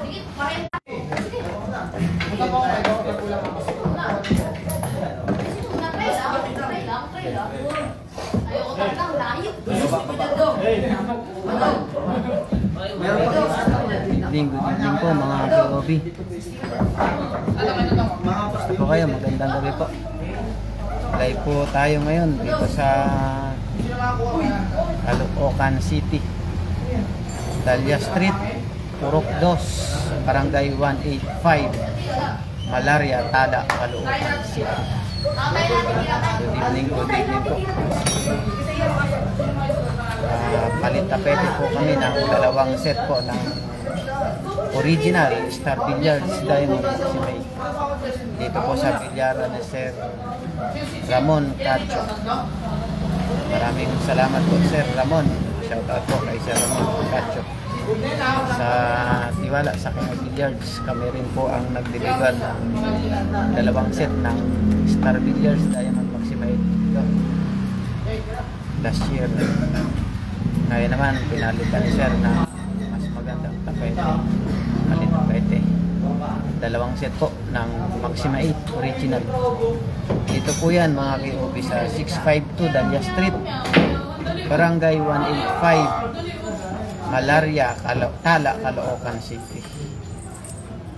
Good evening po mga POV. Basta po kayo, magandang gabi po. Live po tayo ngayon dito sa Caloocan City, Dahlia Street, Purok 2, Barangay 185, Malaria, Tala, Caloocan City. Good evening po. Palit tapete po kami ng dalawang set po ng original Star Billiards Diamond Maximate dito po sa bilyaran ni Sir Ramon Cacho. Maraming salamat po Sir Ramon, shout out po kay Sir Ramon Cacho sa tiwala sa kanyang billiards. Kami rin po ang nag-deliver ng dalawang set ng Star Billiards Diamond Maximate last year. Ngayon naman pinalitan ni Sir na mas magandang tapete, palit tapete, dalawang set po ng Maxima 8 original. Dito po yan mga POV sa 652 Dahlia Street, Barangay 185, Malaria, Tala, Caloocan City.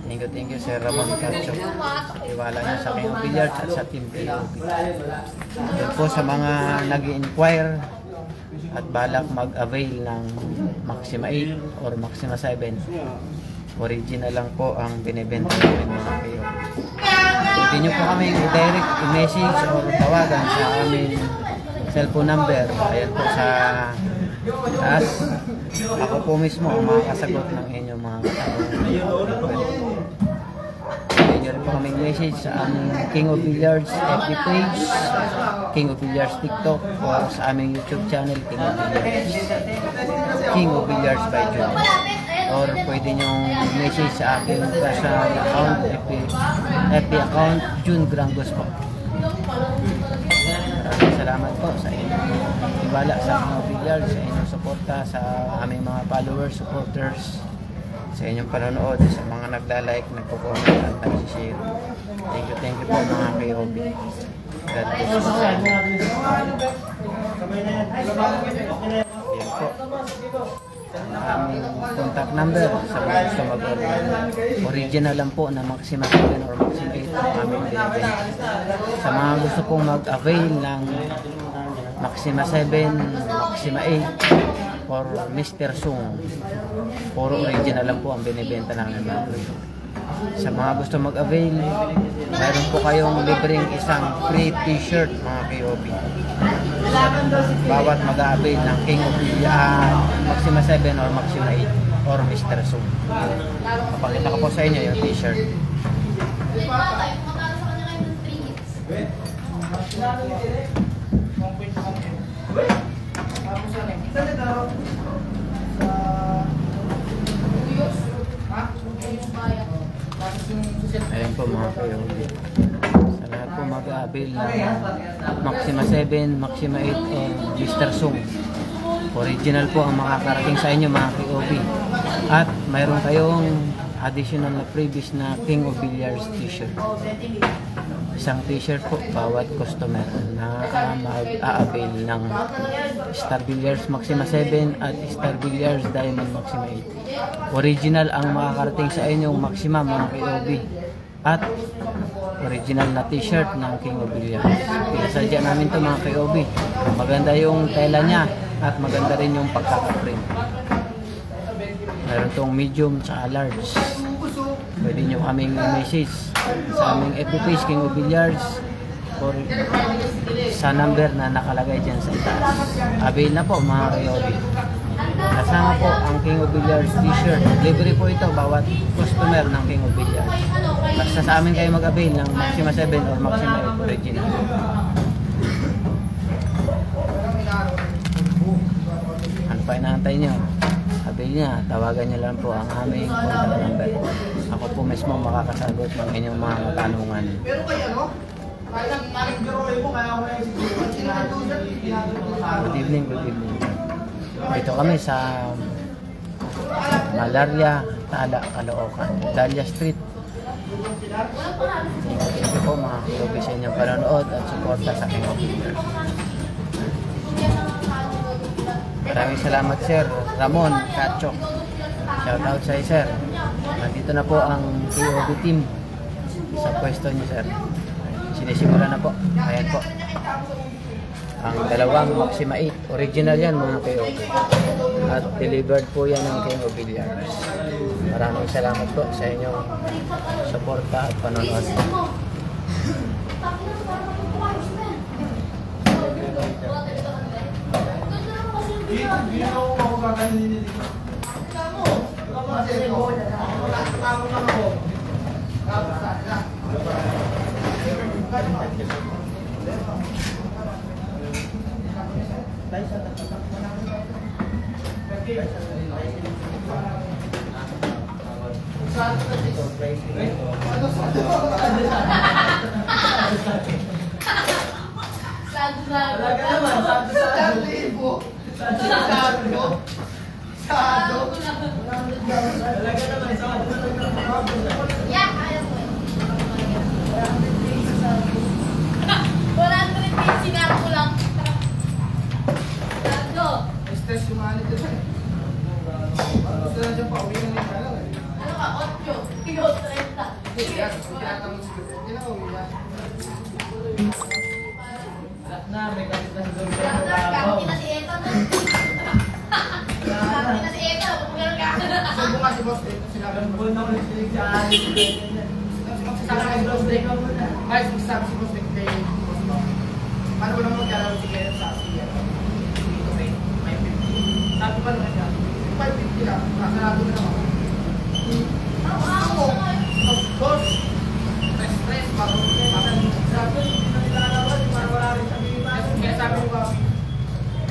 Thank you Sir Ramon Cacho sa tiwala niya sa King of Billiards at sa Team POV. Doon po sa mga nag-i-inquire at balak mag-avail ng Maxima 8 or Maxima 7, original lang po ang binibenta namin mga kayo. Pwede nyo po kami i-direct, i-message or tawagan sa aming cellphone number. Ayan po sa taas. Ako po mismo ang makakasagot ng inyong mga katanungan. Pwede nyo rin po kami i-message sa aming King of Billiards FB page, King of Billiards TikTok, o sa aming YouTube channel King of Billiards by June. Or pwede nyong message sa aking personal account, FB account, June Grangos po. Maraming salamat po sa inyong tiwala sa King of Billiards, sa inyong suporta sa aming mga followers, supporters, sa inyong panonood, sa mga nagla-like, nagpo-comment at nag-share. Thank you po mga POV. God bless po sa inyo. Ayan po ang aming contact number sa mga gusto mag-order. Original lang po na Maxima 7 or Maxima 8 ang aming binibenta. Sa mga gusto pong mag-avail ng Maxima 7, Maxima 8 or Mr. Sung, puro original lang po ang binibenta namin mga gusto. Sa mga gusto mag-avail, mayroon po kayong libreng isang free t-shirt mga POV. Bawat mag-avail ng King of Maxima 7 or Maxima 8 or Mr. Sung. Papakita ko po sa inyo yung t-shirt. Ayan po mga POV. Sa lahat po mag-avail ng Maxima 7, Maxima 8 o Mr. Sung, original po ang makakarating sa inyo mga POV. At mayroon kayong additional na previous na King of Billiards t-shirt. Isang t-shirt po bawat customer na mag-a-avail ng Star Billiards Maxima 7 at Star Billiards Diamond Maxima 8. Original ang makakarating sa inyong Maxima mga POV. At original na t-shirt ng King of Billiards. Pinasadya namin ito mga POV. Maganda yung tela niya at maganda rin yung pagkakaprint. Meron itong medium at large. Pwede nyo kaming message sa aming FB page King of Billiards or sa number na nakalagay dyan sa itaas. Avail na po mga POV. Kasama po ang King of Billiards t-shirt. Libre po ito bawat customer ng King of Billiards. Basta sa amin kayo mag-avail ng Maxima 7 or Maxima 8 original. Ano pa inaantay nyo? Avail niya, tawagan nyo lang po ang aming contact number. Ako po mismo makakasagot ng inyong mga katanungan. Good evening. Dito kami sa Malaria, Tala, Caloocan, Dahlia Street. Thank you po mga kalubi sa inyong panonood at suporta sa aking video. Maraming salamat Sir Ramon Cacho. Shout out sa iyo Sir. Nandito na po ang KOB team sa pwesto niyo Sir. Sinisimula na po. Ayan po. Ang dalawang Maxima 8. Original yan mga KOB. At delivered po yan ng KOB Billiards. Maraming salamat po sa inyong suporta at panonood.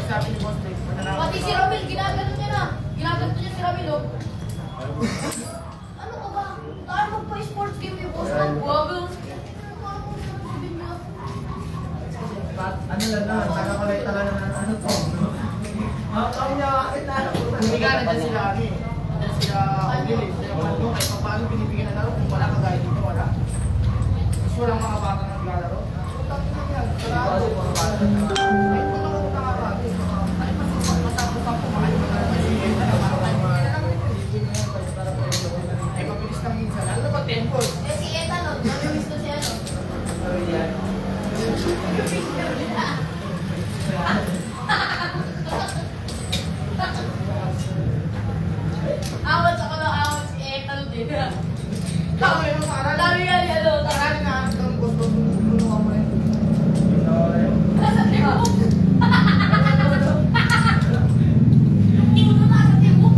Pati si Romel, ginagano niya na. Ginagano niya si Romel, oh. Ano ka ba? Tayo magpa-sports game yung boss ng buwag. Ano lang na, nakakolekta lang ng ano to. Ang niya, hindi ka na sila ani. Sila Ogili, sila Mando, kahit pa paano pinipigyan na laro, kung wala ka gaya dito, wala. Mas walang mga bata na naglalaro. Tapos na yan, sarado, mga bata na kahit pa lang nakakarating, kahit masapos ang pumahay, ay mabilis lang minsan. Ano na ba tempo? Eh si Eta, no? Namimis ko siya, no? Awat ako na awat si Eta, no? Tama yun sa aral. Dami nga niya, no? Aral na, ang gusto mo mo rin. Nasa tibok! Uno nasa tibok!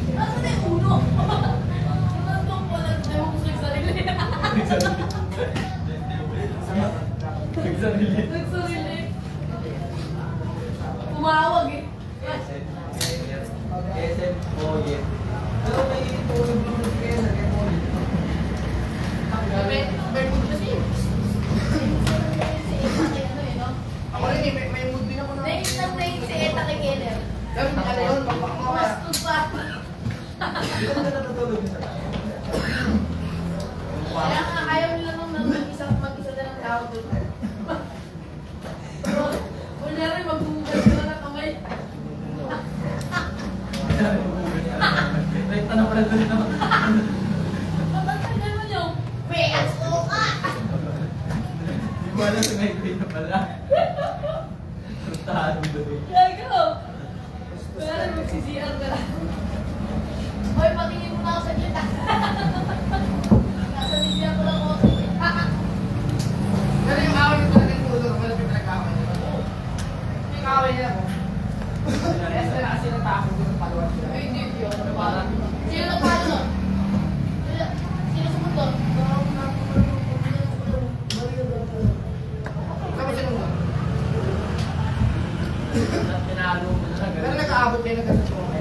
Nasa na yung uno? Nandun po, nandun mo gusto yung sarili. Nagsarili. Tumawag eh. SM Oye. Ano may tulog mo sa kaya sa SM Oye? May mood kasi. Ako rin eh, may mood din ako na. Nais lang na yung si Eta kay Keller. Pero ano yun, Mas tupa. hindi ko na natutulog yun sa tayo. Kaya nga ayaw nila nung mag-isa na ng tao doon. Kunyari magbubukas na ng kamay. May tanong pala doon naman. Papagtagal mo yung pants ko ka! Hindi ko alam sa may grade na pala. Tahan mo doon. Gago! Wala na magsisiyan ka lang. Hoy, patingin mo na ako sa kita. Nasa nisya ko lang ako. Pero yung away yung talagang tulog, wala yung pinag-away niya. Yung away niya ako. Kaya sila kasi natakot ko ng paluan sila. Ay, hindi yun. Sino nagpalo nun? Sino sumunod? Sabi siya nung Pinalo mo na pero nag-aabot kayo na kasi sa mga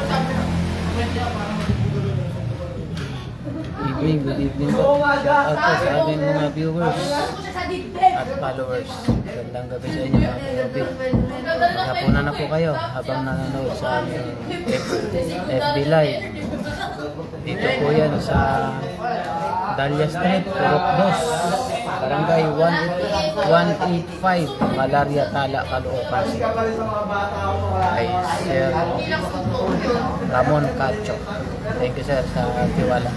sabi na, pwede ako parang magigulo na Good evening po. Shout out po sa ating mga viewers Ako siya sa dibdib. at followers. Magandang gabi sa inyo mga kayobi. Maghapunan na po kayo habang nanonood sa aming FB Live. Dito po yan sa Dahlia Street, Purok 2, Barangay 185, Malaria, Tala, Caloocan City. Ay Sir Ramon Cacho. Thank you sir sa tiwala.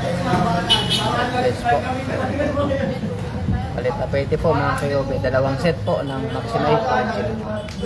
Yes po. Palit na pwede po mga kayobe. Dalawang set po ng Maxima 8.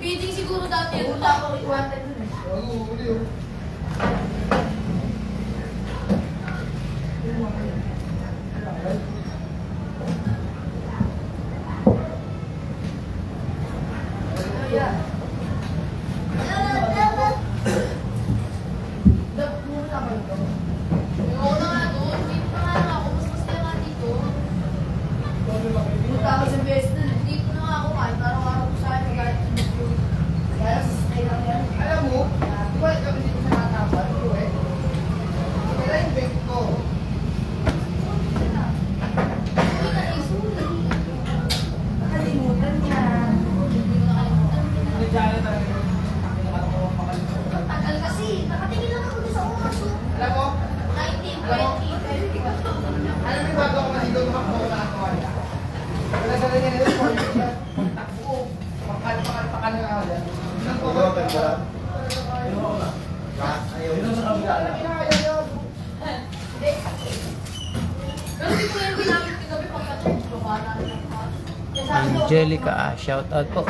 Feeding siguro dati. Wala akong iwanan dun eh. Alam mo, Pero hindi ko yung ginamit kagabi pagka-check. Bumana rin ang mga. Angelica, shout out po.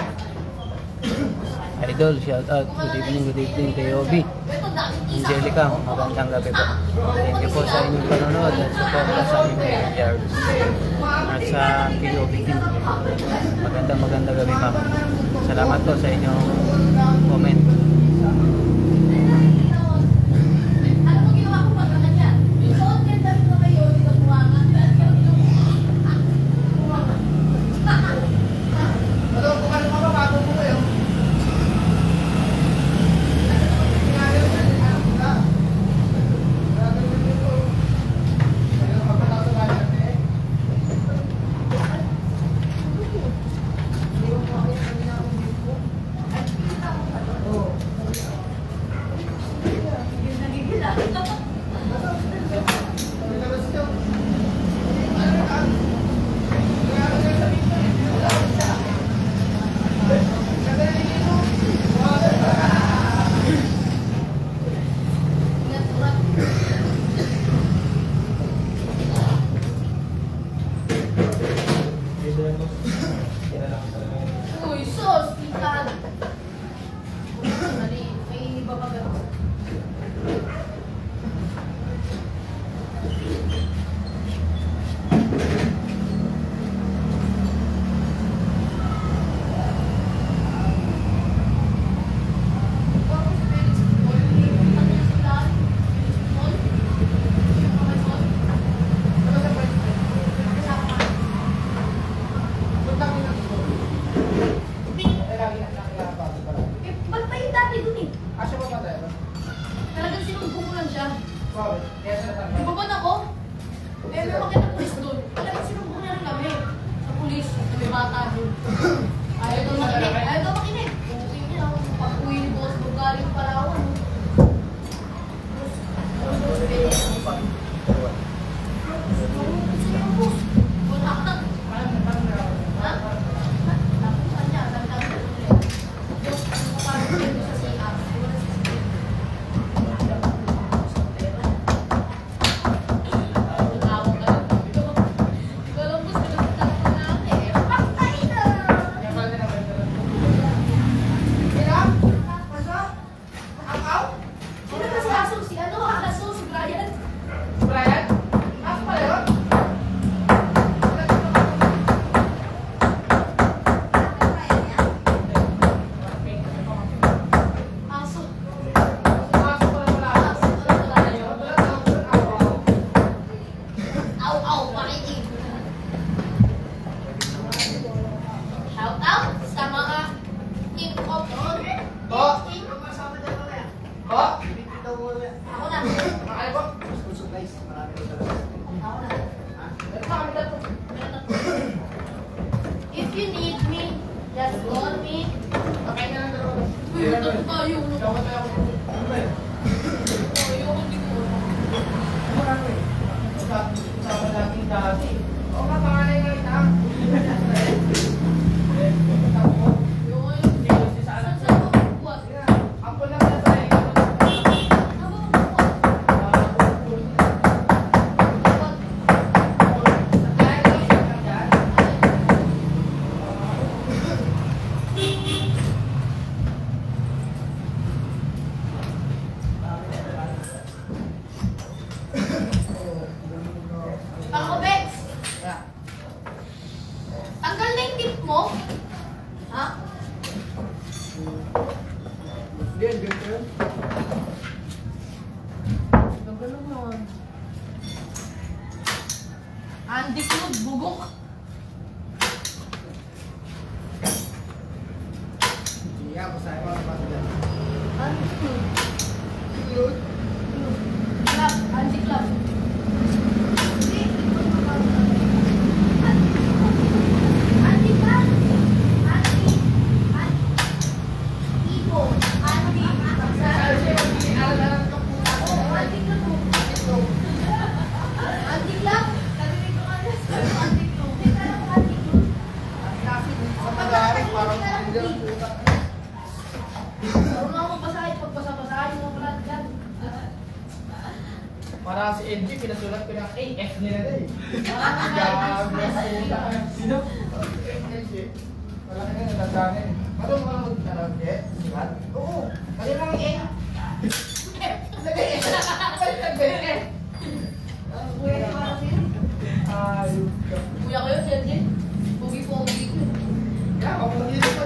Idol, shout out. Good evening kay Obi. Ito dami isa. Angelica, magandang gabi po. Thank you po sa inyong panonood at suporta sa aming backyard. At sa POB team. Magandang gabi ma'am. Salamat po sa inyong comment. Ano mo ginawa ko pag ganyan? Suot ka yung damit mo kayo, hindi ka buwangan. Ano, kung ano ka bago mo kayo? Uy, sos, ikan. Mali, may babagat. Eh, pantay dati dun eh. Asya ba ba tayo? Talagang sinumbong ko lang siya. Bakit? Kaya sa tanda. Ibabon ako. Eh, may makita pulis doon. Talagang sinumbong niya rin kami. Sa pulis, may bata doon. Ayaw daw makinig. Ayaw daw makinig. Puti niya, pag-uwi ni Boss Bugaling Palawan. Si ano, Aso, si Brian. Brian? Ako pala yun? Aso. Pumasok ko lang wala. Aso, wala na yun. Wala na ako. Aw, makinig. Shout out sa mga team of Po? team. Po? Ako na. Makaya po? Surprise. Marami ko talaga. Ako na. Meron pa kami dito. If you need me, just call me. Pakain na lang dalawa. Uy, tatlo tayo. Dapat tayo ako. Ano ba yun? Tayo, hindi ko. Marami. Usapan natin dati. Oo nga, panganay nga ita. Ampun lang na tayo. Ako, Bex. Tanggal na yung tip mo. Ha? Yan, ganito yun. Tanggal naman. Andy Claude, bugok. Iya, masaya ko ang pati dyan. Andy Claude. Cute. Club, Andy Club. Andy Club. Andy. Ibo. Andy. Sabi siya, mag-aaral-aral ka po. Andy Club. Andy Club. Narinig ko nga na sa Andy Club. Andy Club. Sa pag-aaral, parang hindi lang puta. Marunong ako magbasahin, pagbasa-basahin mo pala dyan. Para si NG, pinasulat ko ng AF nila na eh. Ah, Sino? NG. Malaki na natatanin. Marunong ka mag-tarangke? Sikat? Oo. Kali mo ang A. Lagay A. Lagay A. Kuya ko parang sino? Ayun ka. Kuya ko yun, Sergey. Pogi-pogi ko. Kaya ako mong dito pa.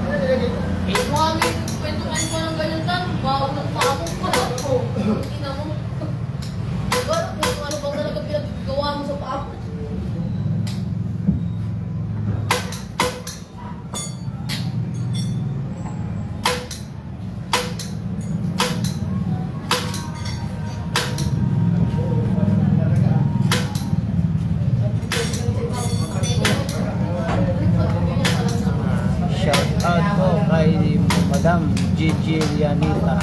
Ano nilagay ko? Mami, kwentuhan ko ng ganyan tan, bawal ng pamok pa. Ina mo. Diba, kung ano bang talaga pinagawa mo sa pamok? Shout out po kay Madam Gigi Lianita.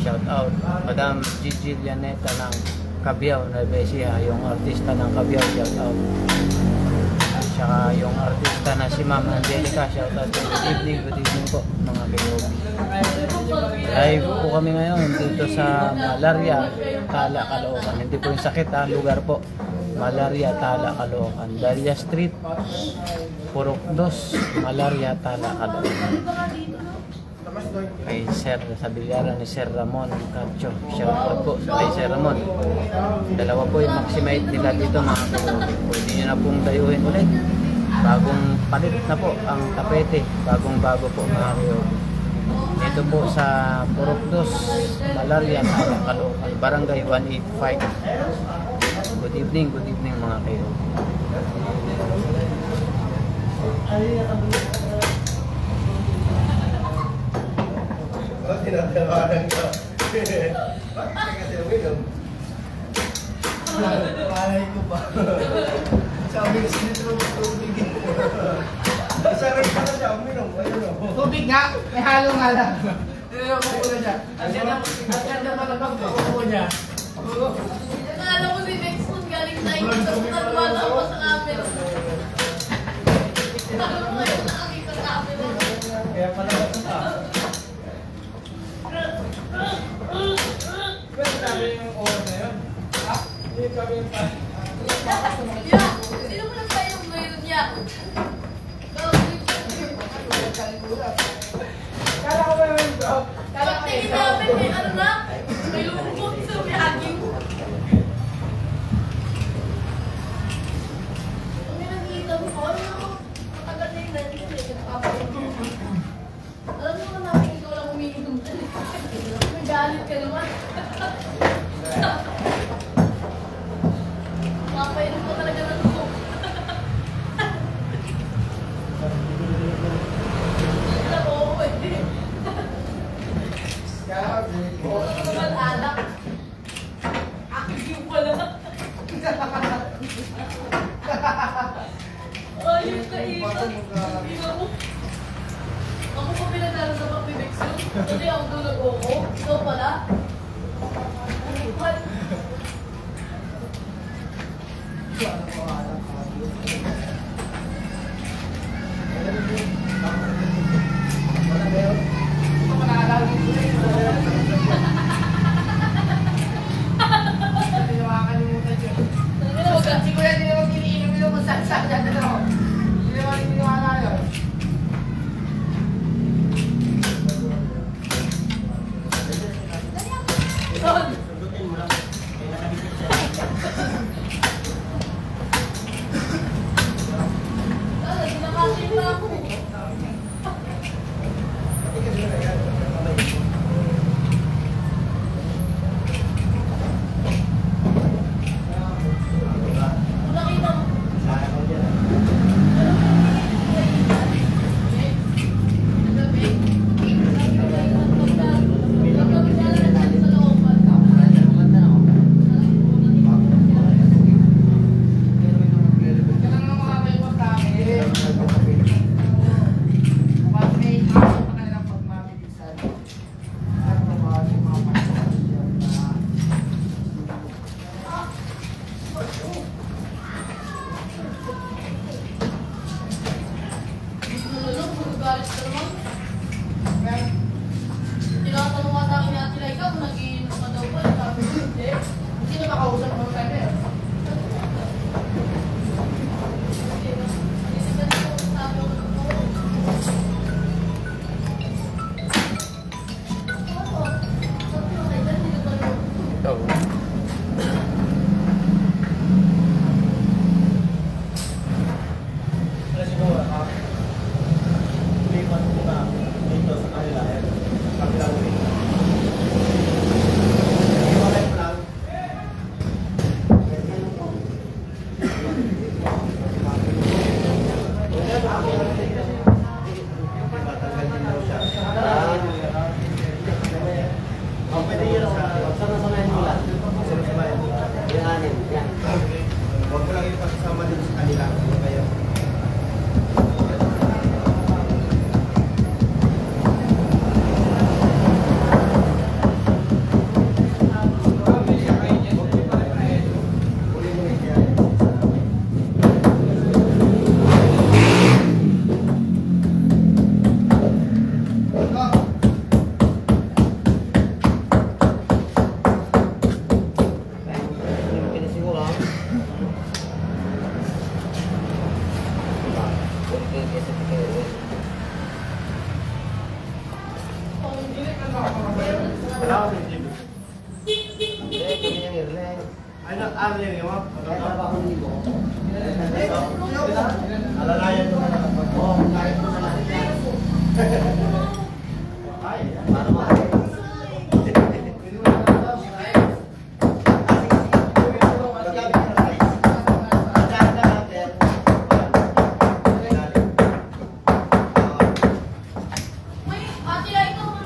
Shout out Madam Gigi Lianita ng Cabiao, Nueva Ecija, yung artista ng Cabiao, shout out. Tsaka yung artista na si Ma'am Angelica, shout out. Good evening po mga kaibigan. Live po kami ngayon dito sa Malaria, Tala, Caloocan. Hindi po yung sakit ha, lugar po. Malaria, Tala, Caloocan. Dalia Street, Purok 2, Malaria, Tala, Caloocan. Kay Sir, sa bilyaran ni Sir Ramon Cacho. Shout out po sa kay Sir Ramon. Dalawa po yung maximate nila dito mga kaibigan. Pwede nyo na pong dayuhin ulit. Bagong palit na po ang tapete. Bagong bago po mga kaibigan. Ito po sa Purok 2, Malaria, Tala, Caloocan. Barangay 185. Good evening mga kaibigan. Tinatawanan ko. Bakit ka kasi uminom? Malay ko ba? Sabi ko sinitro mo tubig. Sabi ko na siya uminom. Ayun o. Tubig nga, may halo nga lang. Niloko ko na siya. At yan na malabang paupo niya. Nakala ko si Nexon galing na ito sa pagkatwala ko sa amin. Sabi ko ngayon nakakita sa amin. Kaya pala ito ka. Pwede sabi yung oras na yun? Ha? Hindi sabi yung pa. Yeah, sino mo lang tayo ngayon niya? Kala ko ba yun bro? Pagtingin namin may ano na, may lungkot sa biyaging. Kung may nakikita mo ko, ano ako? Matagal na yung nandiyan eh, nagpapalit. Alam mo naman namin ikaw lang umiinom. May galit ka naman. Papainom ko talaga ng coke. Alam mo, pwede. Kaya Oo naman, alak. Active pala. Ayun ka, Iba. Iba mo. Ako pa pinagdala sa pag-pibexo. Hindi ako doon nag-oko. Ikaw pala. What? Si Kuya hindi naman kiniinom nila kung saan-saan yan. Hindi naman kiniwala yun. Son! galit ka naman. Tinatanong nga sa akin ni Ate Laika kung nag-iinom ka daw ba. Sabi ko, hindi. Hindi na makausap ng time eh. Huwag mo lang ipasama din sa kanila. Kaya alalayan mo na lang. May Ate Laika mo.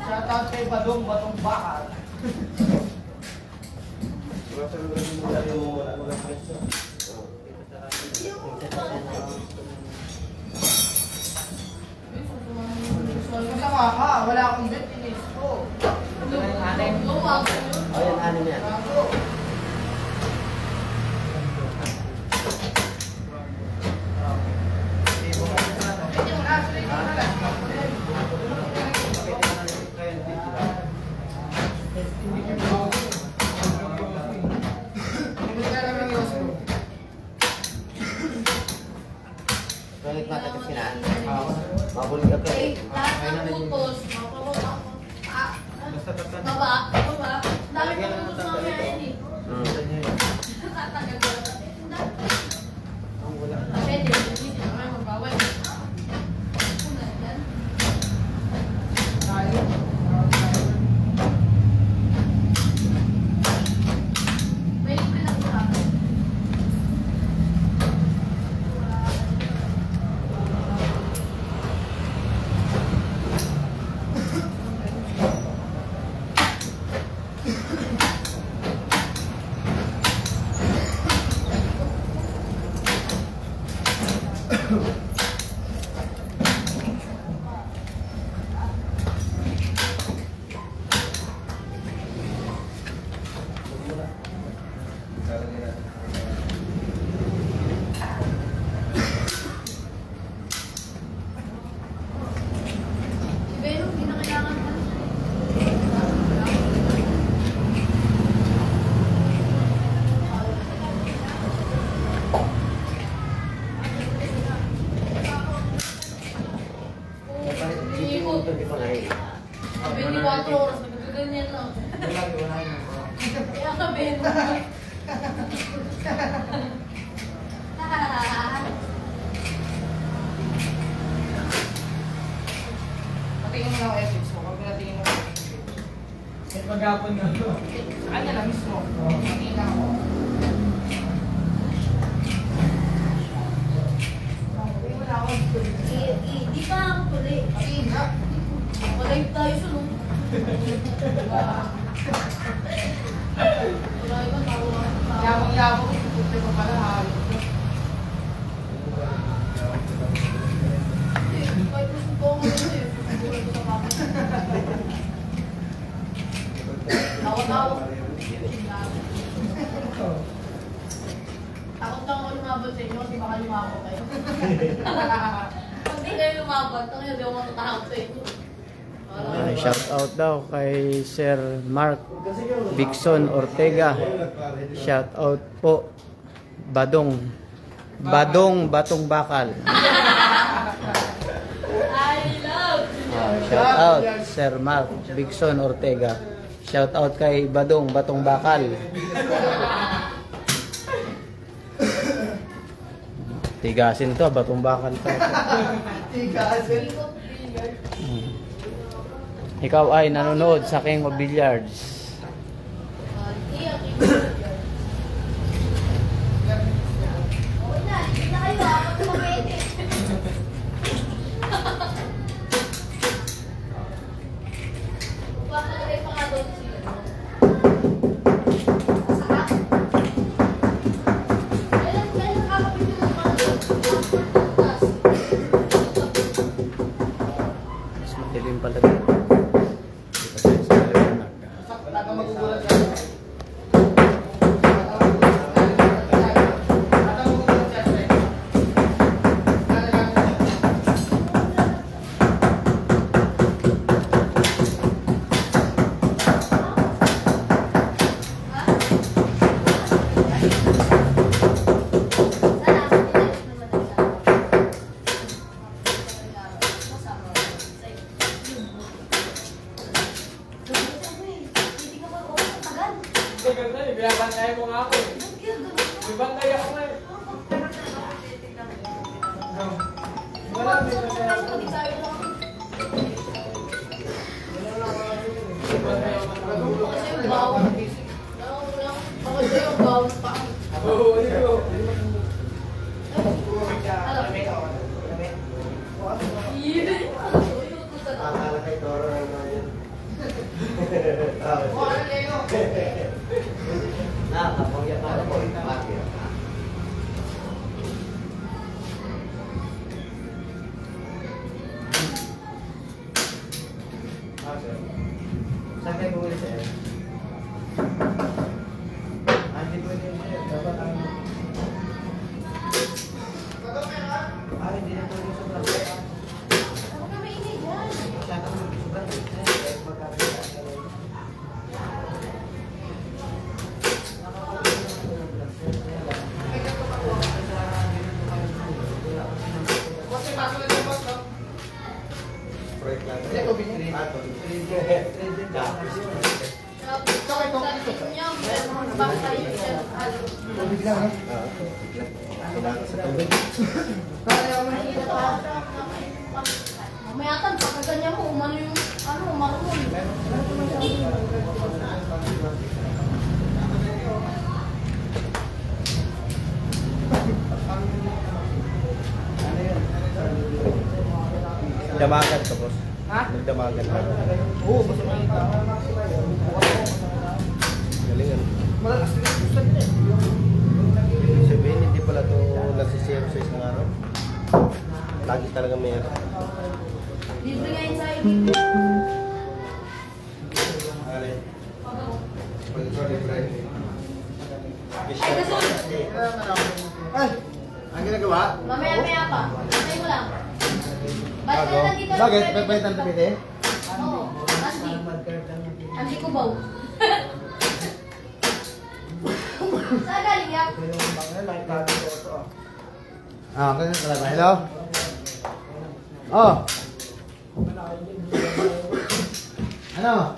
Shout out kay Badong, Batong Bakal. Masama ka, wala akong bet, inis ko. Ayan, ano yan? Balik mata ke sini. Mabul ka pa. Lahat ng putos, baba, dami ko putos na kaya yun eh. Tatagal ko lang. Pwede, hindi naman magbawal. May libre lang sa akin. Pero hindi na kailangan ka. Sabi ni 4 oras, nagkaganyan lang. Kaya ka, Ben. Patingin mo lang ang ethics mo, kung pinatingin mo lang. Maghapon nga. Sa kanya lang mismo. Patingin lang ako. Patingin mo lang ako. Di pa ako tuloy. Patingin ka. Malive tayo sa nung. Wala iba, tawa. Yabang-yabang, pupunta pa pala hayop. Kahit gusto ko ako eh. Siguro ko sa papa. Tawa-tawa. lumabot sa inyo kasi baka lumabot kayo. Pag di kayo lumabot, ito kayo di ako matatakot sa inyo. Shout out daw kay Sir Mark Bixon Ortega. Shout out po Badong Batong Bakal. I love you. Shout out Sir Mark Bixon Ortega. Shout out kay Batong Bakal. Tigasin to, Batong Bakal to. Tigasin. Ikaw ay nanonood sa King of Billiards. Mas madilim pala dito. Dito tayo sa Liwanag. Wala kang magugulat sa akin. Ganda eh, binabantay mo nga ako eh. Bibantay ako nga eh. Wala, bibantay ako. Oo, yun. Akala kay Toro lang naman yun. Nakakapagyak ako po. Bakit? Saan kayo bumili sir? Hindi pwede sir. Dapat ang... Hindi na pwede sobrang sir. Saan ka pwede sobrang sir? Magkakita ka rin. Mayatan, pagkaganyan mo, umano yung, marunong. Damagan ka, boss. Ha? Nagdamagan ka. Oo, basta makita. Galingan. Malakas din ang gusto nila eh. Ibig sabihin, hindi pala ito nagsisiro sa isang araw. Lagi talaga mayroon. Libre nga yun sa ibig. Alin? Pag-sorry, friend. Ay! Ang ginagawa? Mamaya-maya pa. Antay mo lang. Ba't ka nandito? Bakit? Ba't ang tapite? Oo, Andi. Andi ko ba? Saan galing yan? Kaya talaga. Hello? Oh! Ano?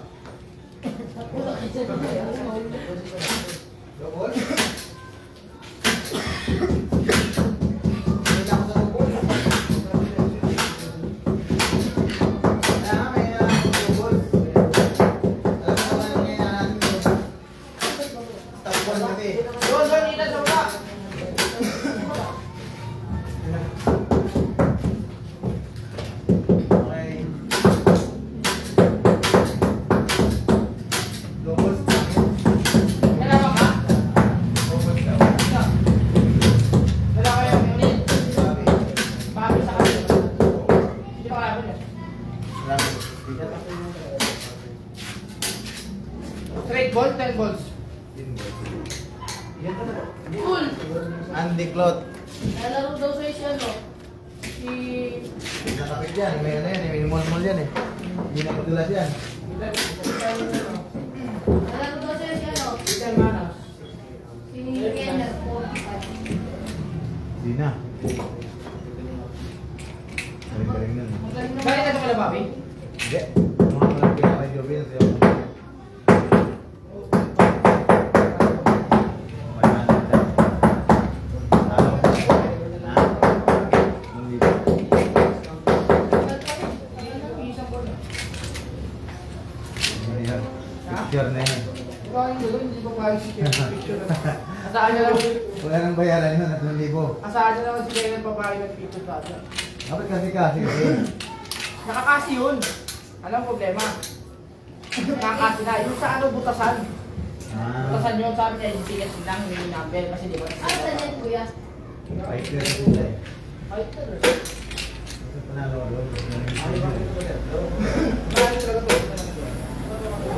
Cool. Andy Clot. Nalaro daw sa'yo si ano? Si... Nakapit yan. May ano yan. May mall-mall yan eh. Hindi na madulas yan. Nalaro daw sa'yo si ano? Si Kenneth, 45. Hindi na. Galing-galing nun. Magaling naman. Bakit ito pala, Bobby? Hindi. Mga malaki na kay Jobin. Picture na yan. Ikaw yung doon, hindi ko kaya si Kenneth picture. Asahan niya lang. Wala nang bayaran yun, 3,000. Asahan niya lang si Kenneth babae ng picture sa atin. Dapat kasi. Nakakasi yun. Alam problema. Nakakasi na. Yung sa ano, butasan. Butasan yun, sabi niya, yung ticket lang, yung number. Kasi di ba? Ano sa niyan, kuya? Fighter na sila eh. Ay, pero. Ito panalo doon. Bakit talaga to?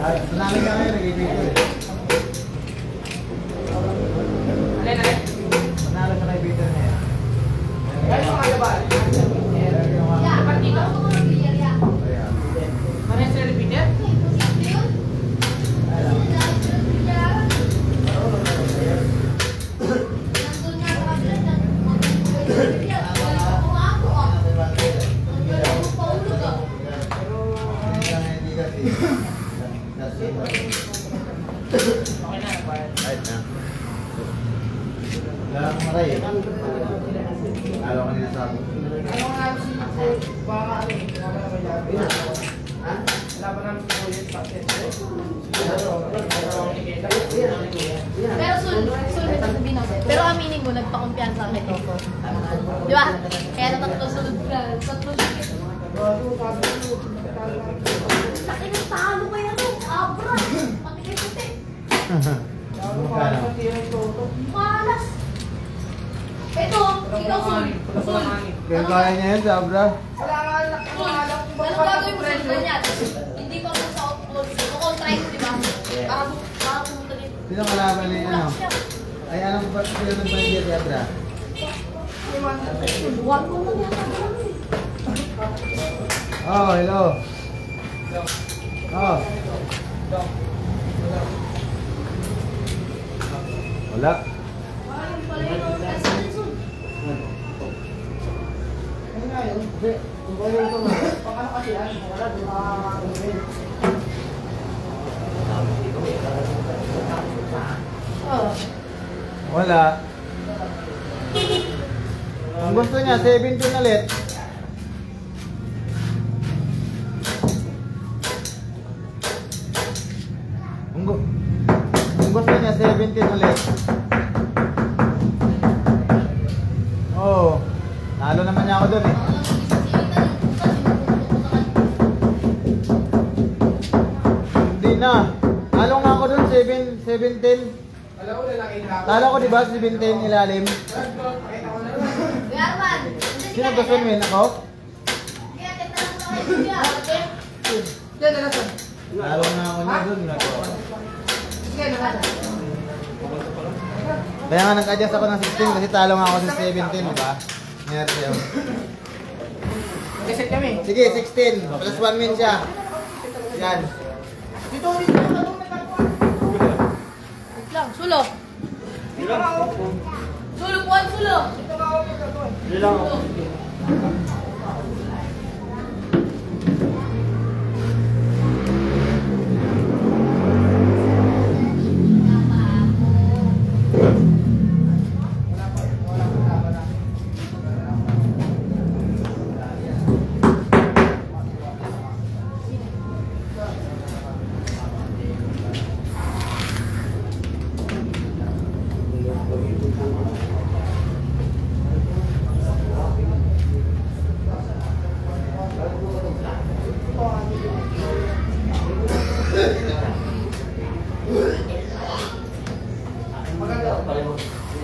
Panalo ka ngayon, nag-i-picture eh. Alin. Panalo ka kay Peter na yan. Ay, mga laban. Yeah, Partida. ako mag-clear yan. Ayan. Ano yung repeater? Posible yun? Nandun nga sa kabila na mag-clear yan. Wala ako nga ako ah. Wala ako paulog ah. Hindi lang hindi kasi. Kasi. Okay na, nagbayad. Right na. Wala akong maray eh. Lalo kanina sa akin. Ano nga si baka ano eh, baka na may labi. Ha? Wala ba namin si Kuya sa atin? Pero pero aminin mo, nagpakumpiyansa kay Coco. Di ba? Kaya natatlo sunod ka. Tatlo sunod. Laki ng talo kay ano, Abra. Pati-puti. Malas. Ito, ikaw Sul. Sul. Kaya kaya niya yan, Sabra. Wala nga anak ko, Sul. alam ko Anong gagawin mo Sul ganyan? Hindi pa mo sa output. Kukontrite, di ba? Para pumunta dito. Sino kalaban niya ano? Ay, anong ba sila ng bandiya, Sabra? Buwan mo na yan. Oh, hello. Oh. Wala. Ayun pala yun. Kasi Sul. Ano nga yun? Hindi. Kung ano ito nga. Pag ano kasi yan, wala, di ba? Wala. Kung gusto niya, 17 ulit. Kung gusto niya, 17 ulit. Oo. Nalo naman niya ako dun eh. Hindi na. Nalo nga ako dun, 17. Alam ko, lalaki na ako. Talo ko diba, 17 ilalim. Kuya Arman. Sino gusto win? Ako? Kaya kita lang sa kayo kuya. Yan, nalasan. Nalo nga ako niya dun. Sige, nalasan. Kaya nga nag-adjust ako ng 16 kasi talo nga ako sa 17, diba? Nangyari sa'yo. Reset kami. Sige, 16. Plus 1 win siya. Yan. Dito, dito. Anong nagkakawa? Wait lang, Sulo. Dito nga ako. Sulo, Juan, Sulo. Dito nga ako. Sulo.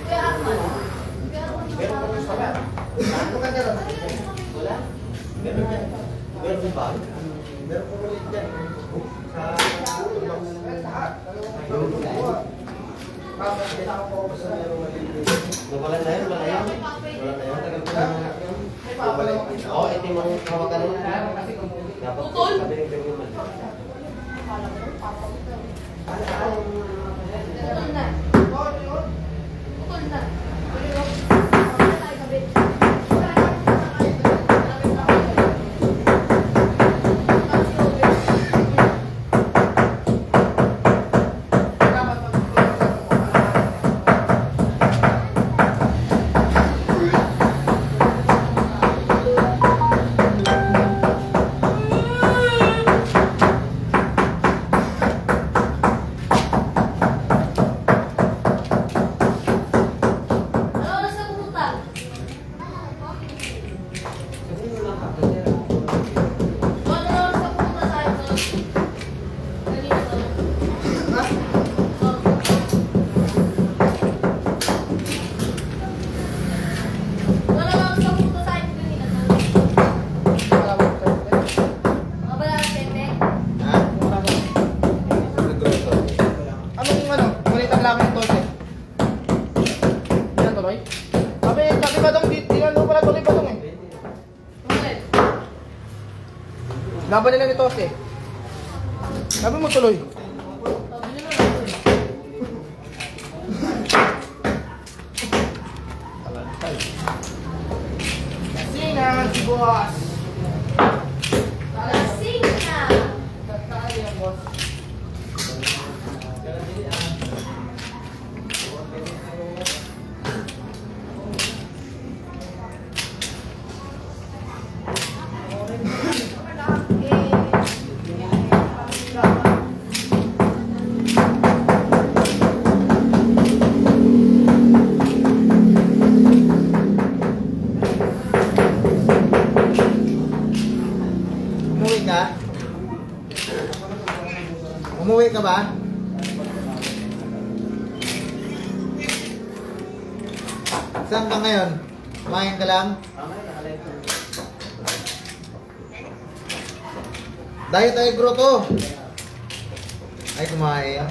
Kuya Arman. Kuya Arman. Meron ko ulit dyan. Sa... wala na yun, wala yun. Wala na yun, tagal ko na. Wala yun. Oo, ito yung mga hawakan nun. Dapat Putol? sabi yung ganyan man. Putol na. Putol na. Laban nila nito eh. Sabi mo tuloy. Singan si boss. Lasing na. Tatali ang boss. Umuwi ka ba? Saan ka ngayon? Kumain ka lang? Diet ay grotto. Ay kumain.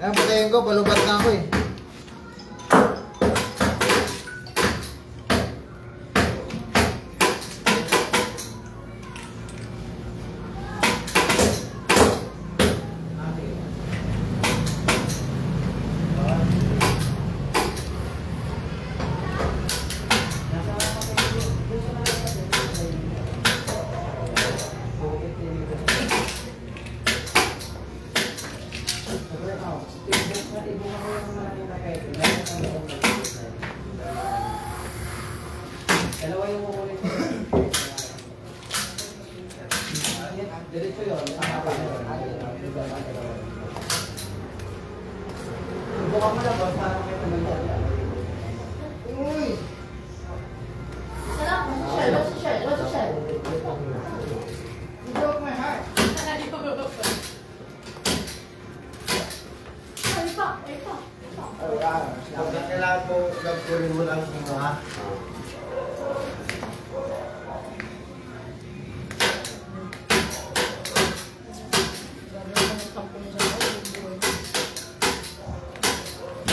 Ayan, patayin ko. Palubat na ako eh. Dalawa yung kukulit. Diretso yun. Buka mo na boss, para may tumagyan. Uy! Sarap. What's the shell? What's the shell? You broke my heart. Ay pa. Pagka kailangan mo, gagawin mo lang mo ha.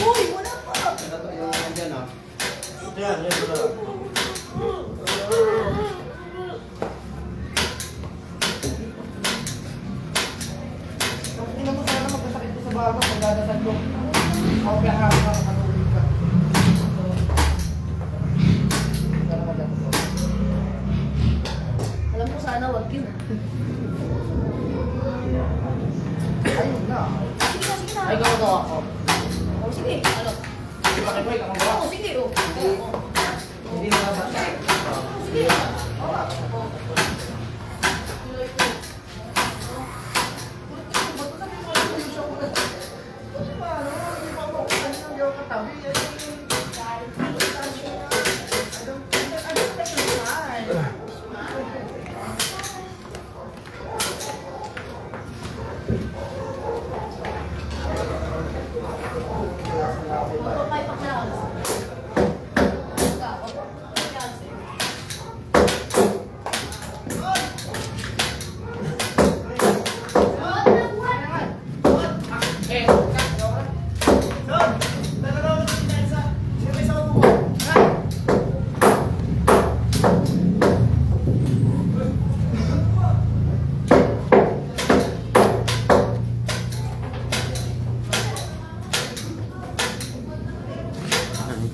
Uy, wala pa. Ito yung nandyan ha. Yan, ito na. Tingnan mo sana magkasakit ko sa baga pag dadasal ko. Ako kaya harap ka makatulog ka. Sana magdasal. Alam mo sana wag yun. Ayun na. Sige na, sige na. Ay, gagawa ako. Oh, sige. Ano? Di ba kayo ikaw magawa? Oh, sige. Oh. Hindi na ba? Sige.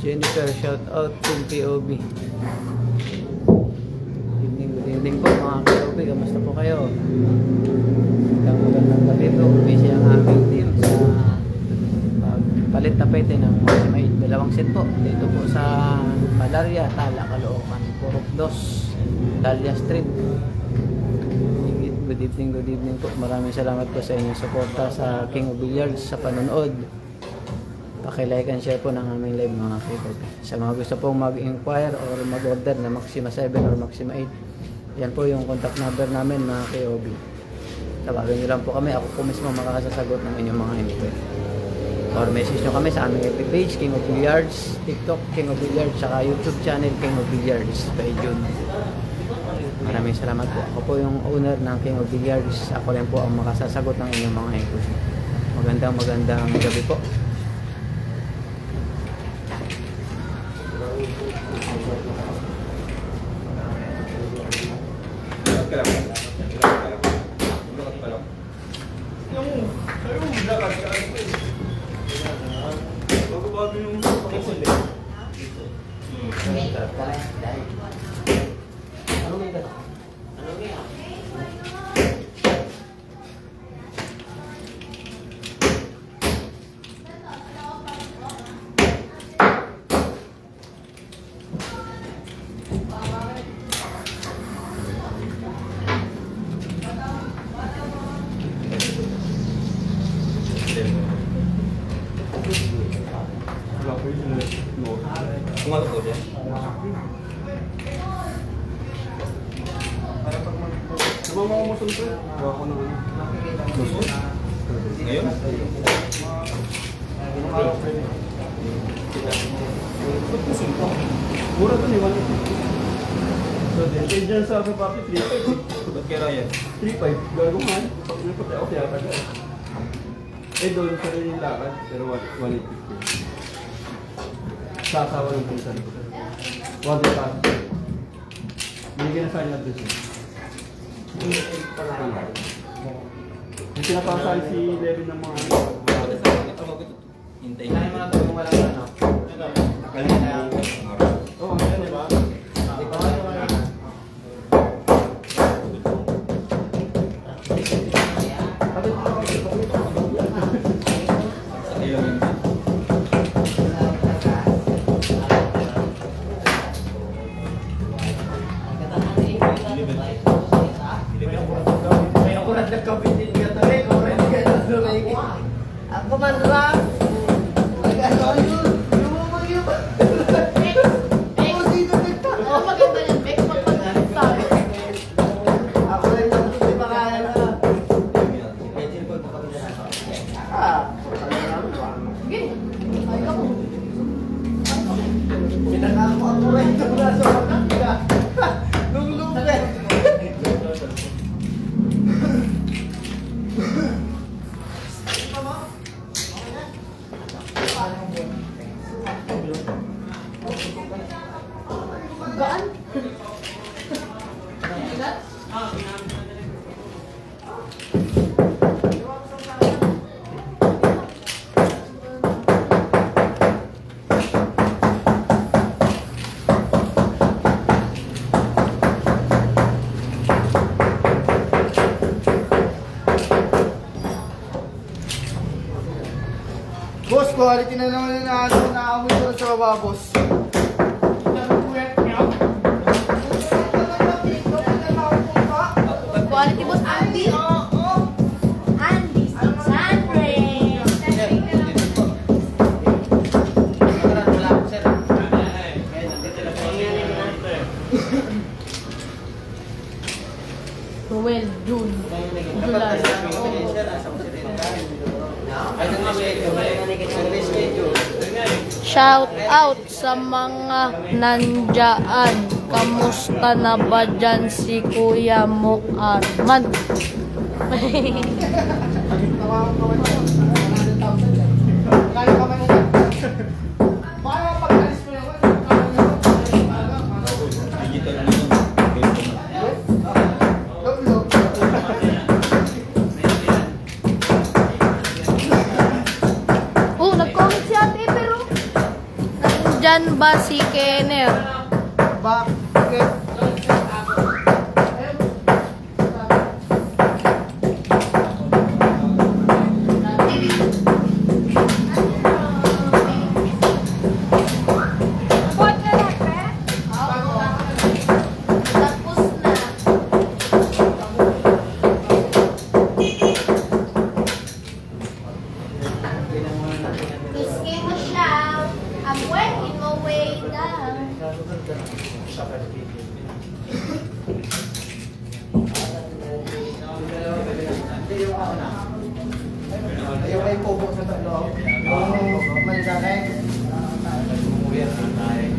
Jennifer, shout out Team POB. Good evening po mga POB, kamusta po kayo? Magandang gabi po, busy ang aming team sa palit tapete ng Maxima 8, dalawang set po dito po sa Malaria, Tala, Caloocan, Purok 2, Dahlia Street. Good evening po, maraming salamat po sa inyong suporta sa King of Billiards sa panonood. Paki-like and share po ng aming live mga kapatid. Sa mga gusto pong mag-inquire or mag-order na Maxima 7 or Maxima 8, yan po yung contact number namin mga KOB. Tawagan nyo lang po kami, ako po mismo makakasasagot ng inyong mga inquiry. Or message nyo kami sa aming FB page, King of Billiards, TikTok, King of Billiards, saka YouTube channel, King of Billiards, by June. Maraming salamat po. Ako po yung owner ng King of Billiards. Ako rin po ang makasasagot ng inyong mga inquiry. Magandang gabi po. Mura to ni 1. So then dyan sa papi 3.5. Ba't kaya yan? 3.5. Gagungan. Pag ako kaya ka. Eh doon sa rin yung lakad. Pero 1.850. Sa asawa ng pinsan ko. 1.8. Binigyan na sa kanya doon siya. Yung pinapasal si Levin ng mga Hintayin na yung mga tayo wala na, no? Oo, yan diba? Ako man lang. Boss, quality na naman na naamoy ko sa baba, boss. Quality boss, Andy. Andy, Sandre. Ruel, June, July. Shout out sa mga nandyan. Kamusta na ba dyan si Kuya mo Arman? Kaya kamay mo. nandyan ba si Kenner? Bakit? Tapos na. Tuski mo siya. I'm working my way down. Ayaw kayo po sa tatlo. Maligakay. Wala nang balik.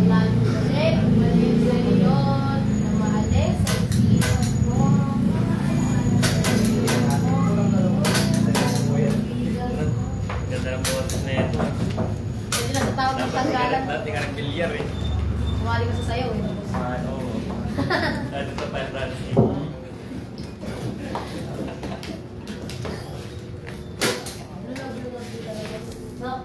Balik sa yun. Namaalis. Ang siyan mo. Ganda ng boses na yan. Pwede na sa tawag ng tanggalan. Dati ka ng bilyar eh. Sumali ka sa sayaw eh. Oo. Dati sa fantasy. No?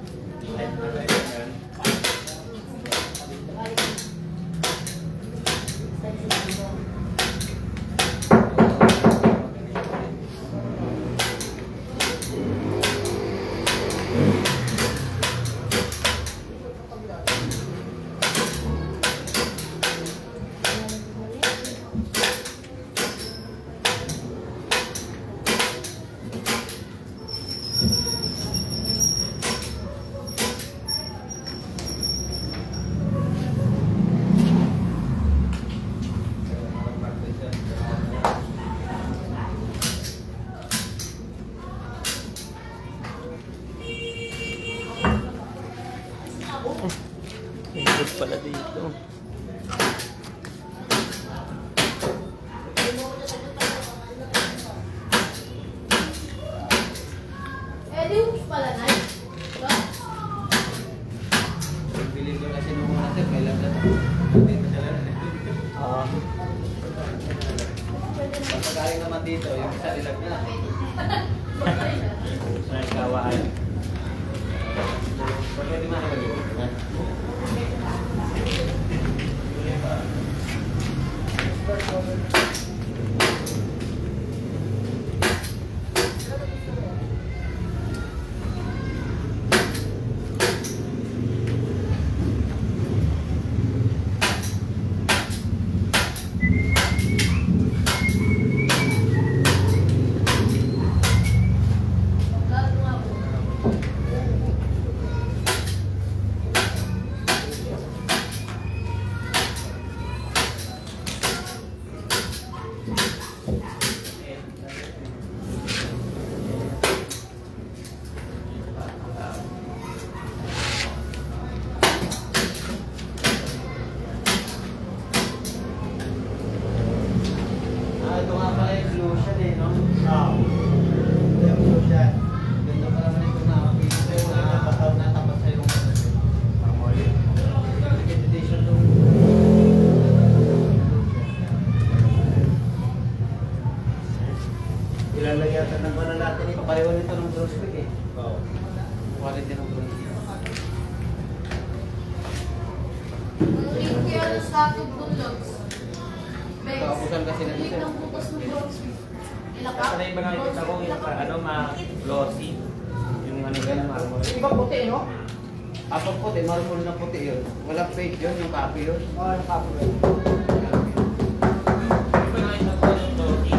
Ikot pala dito. Eh, di hoops pala na. Diba? Bili ko kasi nung mga sir, may labda. Pagkakaling naman dito, yung isa nilag na. Sa kawaan. Pwede man naman yun. Ito nga pala yung lotion eh, no? Oo. Yung lotion. Ganda pa naman ito nakakita sa'yo na natapat sa'yo ng meditation nung ilalagyan ng wala natin ito. Pareho nito ng Brunswick eh. Oo. Quality ng Brunswick. Ang link kaya ng statue bunlogs. Kakapusan kasi na Link dito. ng butas ng Brunswick. Ilaka? Kasi iba nakikita ko yung ano, ma-glossy. Yung ano ganun, marmol. Iba puti, no? Apag puti, marmol na puti yun. Walang fake yun, yung copy yun. Oo, yung kapo. Iba nakikita ko yung glossy.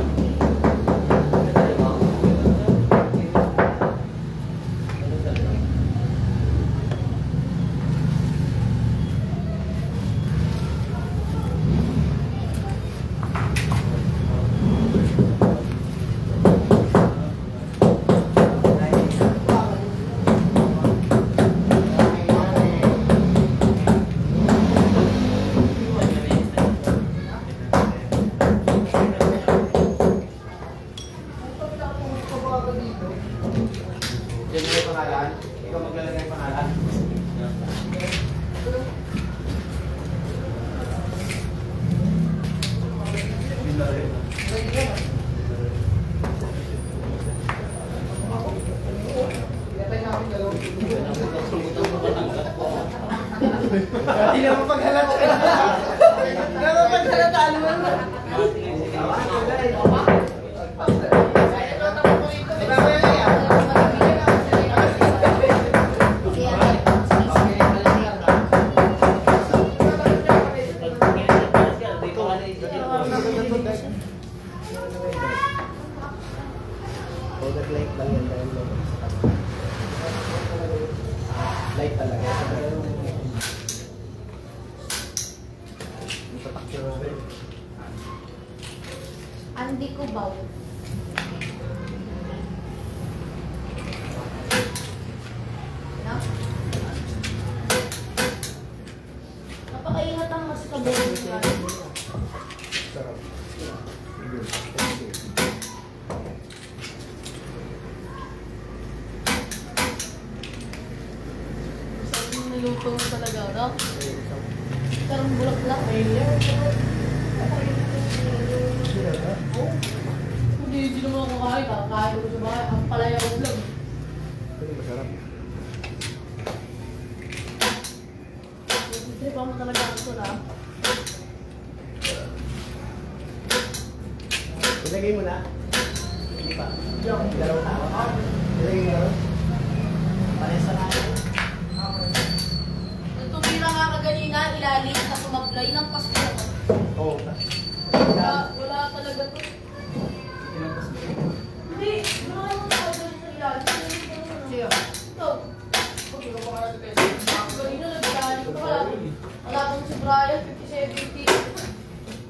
Yan yung pangalan. Ikaw maglalagay ng pangalan. Ilatay namin dalawa. Hindi na mapaghalata. Hindi na mapaghalata. Ano mo? Light talaga. Andi ko ba? No? Napakaingat ang mas kabuhin ka. Saan niluto mo talaga, no? Parang bulak-bulak. Hindi naman ako kakain. Kakain ko sa bahay. Ang palayaw lang. Masarap. Tripa mo talaga ako na. Ilagay mo na. Hindi pa. Dalawang tao. Ilagay mo na. Paresa na. Nung tumira nga ka kanina, ilalim na sumablay ng pasko. Oo. Wala talaga to. Hindi, wala naman tayo doon sa ilalim. Siya. Ito. Kanina nag-ilalim ko pala. Wala kang si Brian, 50-70.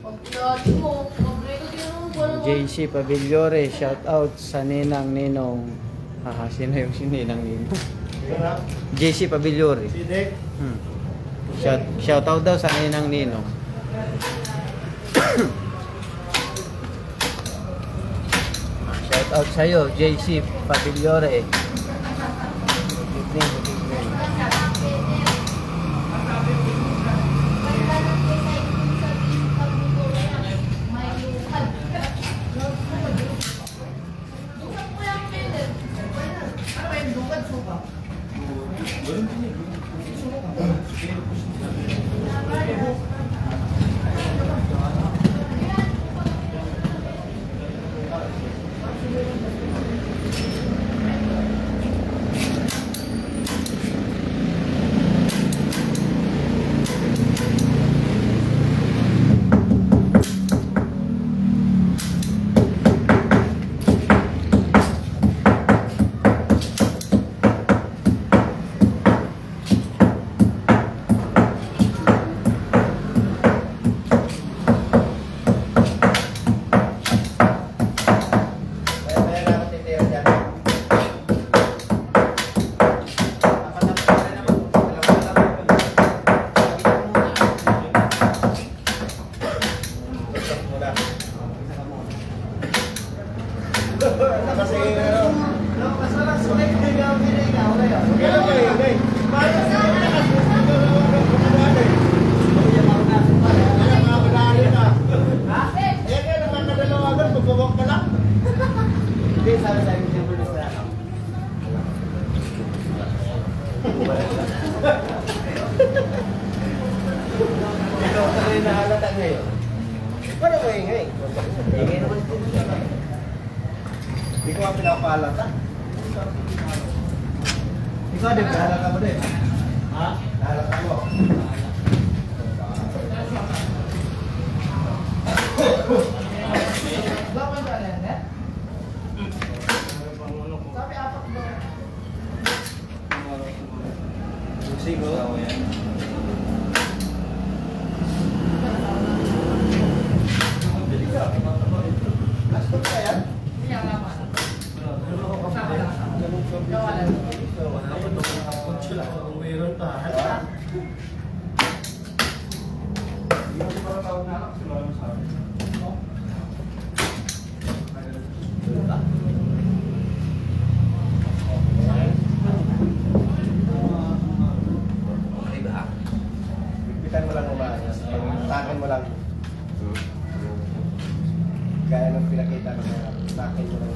Pag ilalim mo, mabreko din naman. JC Pavillore, shout out sa Ninang Ninong. Haha, sino yung si Ninang Ninong? JC Pavillore. Sidik. Shout out daw sa Ninang Ninong. Shout out sa'yo, JC Pavillore. Ikaw talaga yung nahalata ngayon. Paano mo ingay? Ingay naman ito. Hindi ko nga pinapaalata. Ikaw din, nahalata mo din. Ha? Nahalata mo. Bakit ba yan, eh? Sabi apat ba? Sigo. Lastot ka yan? Hindi ang laman. Mayroon pa. Bitan mo lang umayos. Takin mo lang. Gaya ng pinakita ko na takin mo lang.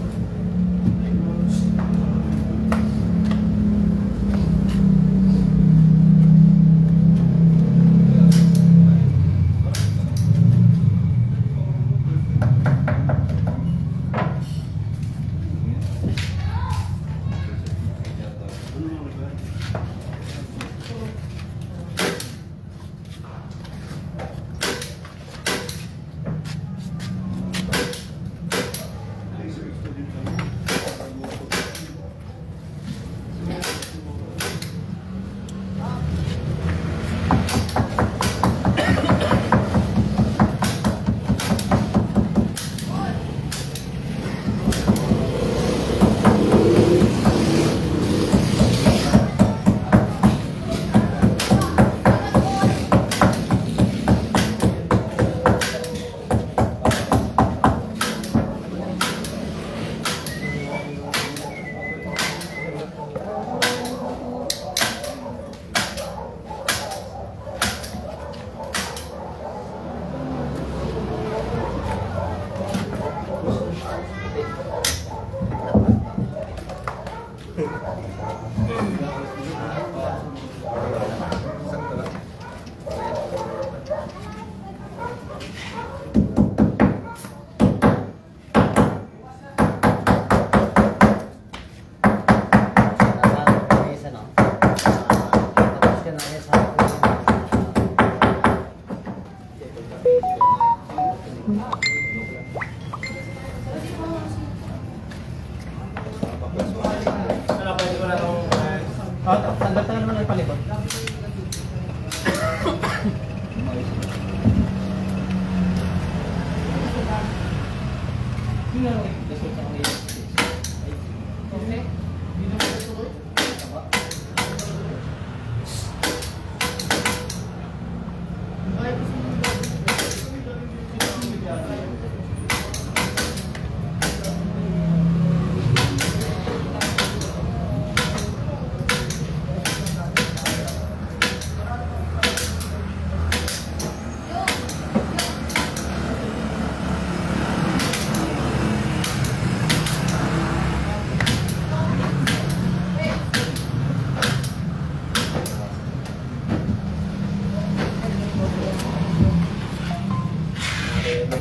Tanggal naman ang palibot.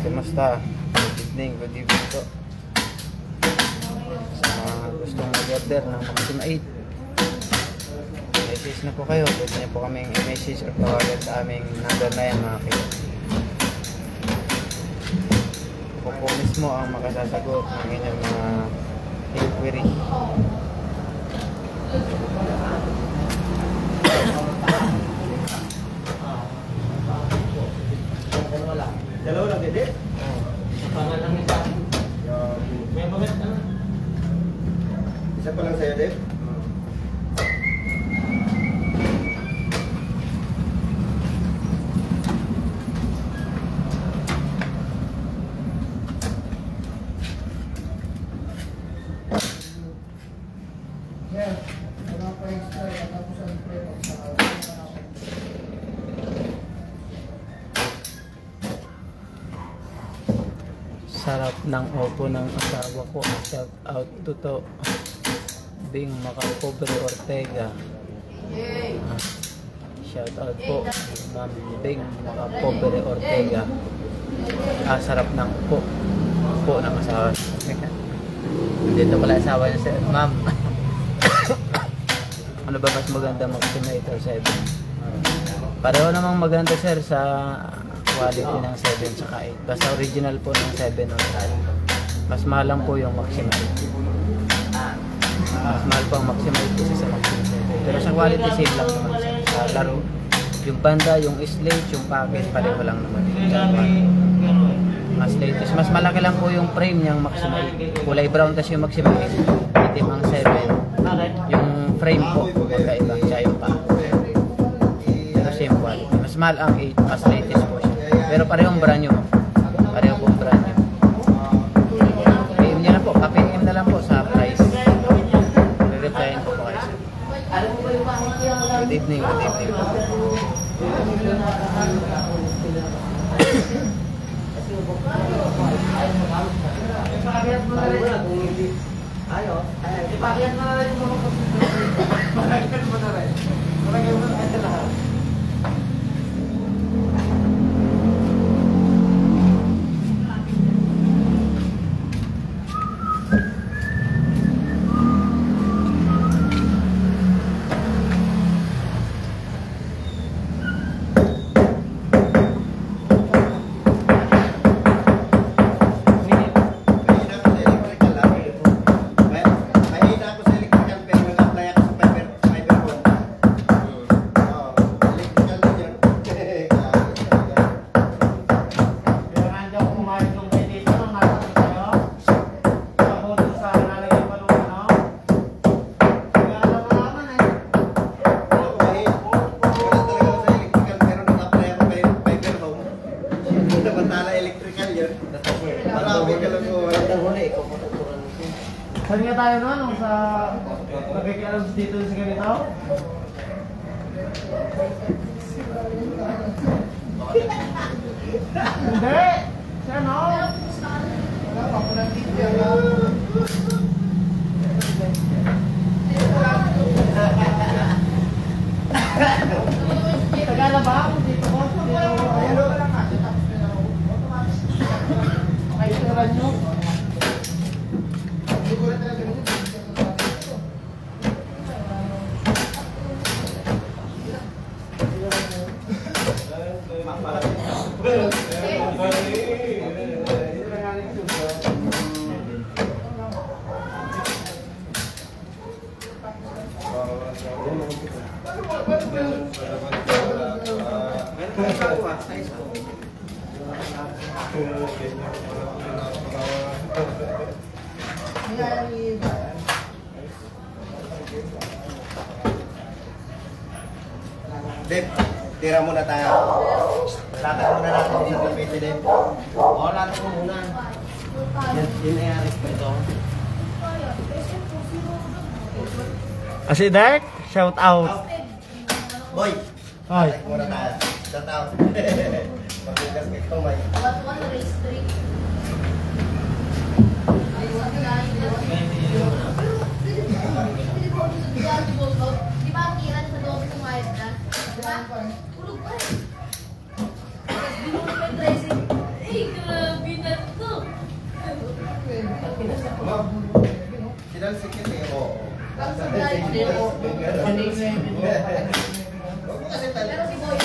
Kumusta? Good evening po. Sa mga gustong mag-order ng Maxima 8, message na po kayo. Pwede niyo po kaming i-message or tawagan sa aming number na yan, mga kayo. Ako po mismo ang makasasagot ng inyong mga inquiry. Dalawa lang, Dede? Pangal lang isa. May bagat ano? Isa pa lang sa'yo, Dede? Sarap ng opo ng asawa ko. Shout out to Bing Macapobre Ortega. Shout out po Ma'am Bing Macapobre Ortega. Sarap ng opo ng asawa. Dito pala asawa niya sir. Ma'am, ano ba mas maganda, Maxima 8 or 7? Pareho namang maganda sir sa quality ng 7 tsaka 8. Basta original po ng 7 or 8. Mas mahal lang po yung Maxima 8. Mas mahal po ang Maxima 8 kasi sa Maxima 7. Pero sa quality same lang naman siya. Sa laro, yung banda, yung slate, yung package, pareho lang naman. Mas latest. Mas malaki lang po yung frame niyang Maxima 8. Kulay brown kasi yung Maxima 8. Itim ang 7. Yung frame po, magkaiba. Siya yung package. Pero same quality. Mas mahal ang 8. Mas latest po siya. Pero parehong brand new. Pareho pong brand new. PM nyo na po. Kapit na lang po sa price. Re-replyin po po kayo. Good evening. Good evening. Saan nga tayo no? Nung sa nagkikialam dito sa ganito? Hindi! Siya no? Wala pa ko lang dito. Dep, tira muna tayo. Latag muna natin sa graffiti, Dep. Oo, latag mo muna. Yan ay aris pa ito. Si Dark, shout out. Boy, Ay. latag muna tayo. Shout out. Magbigas ka ito, may. One race 3. Ay, sabi nga, pwede po ako sa Bulldog. Di ba ang kiran sa loob ng wire na? Di ba? Tulog pa rin. Tapos binulog pa yung dressing. Eh, grabe na to. Sinal sikit eh. Oo. Tapos ang dahil ko. Huwag mo kasi Pero si Boy,